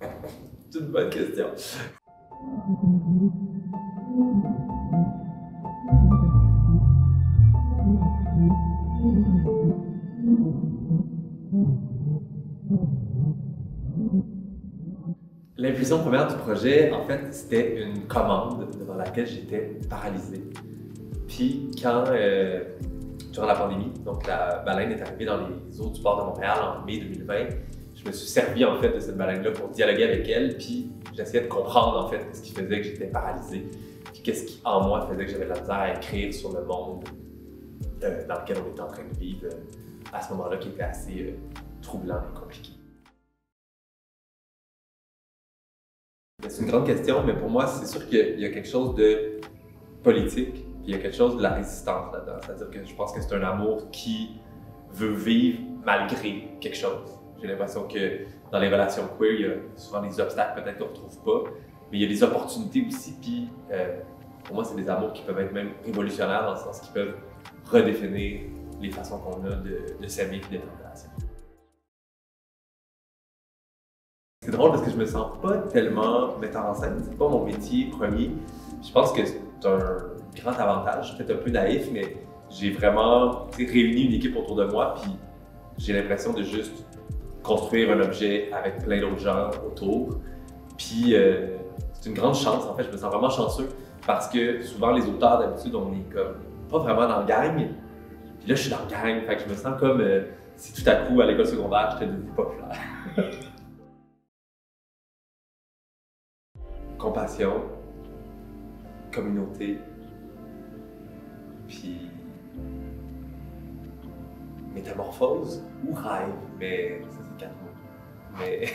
C'est une bonne question. L'impulsion première du projet, en fait, c'était une commande devant laquelle j'étais paralysé. Puis quand, durant la pandémie, donc la baleine est arrivée dans les eaux du port de Montréal en mai 2020, je me suis servi en fait de cette baleine-là pour dialoguer avec elle, puis j'essayais de comprendre en fait ce qui faisait que j'étais paralysé, puis qu'est-ce qui en moi faisait que j'avais de la misère à écrire sur le monde dans lequel on était en train de vivre à ce moment-là, qui était assez troublant et compliqué. C'est une grande question, mais pour moi, c'est sûr qu'il y a quelque chose de politique, puis il y a quelque chose de la résistance là-dedans. C'est-à-dire que je pense que c'est un amour qui veut vivre malgré quelque chose. J'ai l'impression que dans les relations queer, il y a souvent des obstacles peut-être qu'on ne retrouve pas, mais il y a des opportunités aussi, puis pour moi, c'est des amours qui peuvent être même révolutionnaires dans le sens qu'ils peuvent redéfinir les façons qu'on a de s'aimer et d'être en relation. C'est drôle parce que je me sens pas tellement metteur en scène, c'est pas mon métier premier. Je pense que c'est un grand avantage, peut-être un peu naïf, mais j'ai vraiment réuni une équipe autour de moi, puis j'ai l'impression de juste construire un objet avec plein d'autres gens autour. Puis c'est une grande chance, en fait, je me sens vraiment chanceux parce que souvent les auteurs d'habitude, on est comme pas vraiment dans le gang. Puis là, je suis dans le gang, fait que je me sens comme si tout à coup à l'école secondaire, j'étais devenu populaire. Compassion, communauté, puis métamorphose ou rêve, mais ça c'est 4 mots. Mais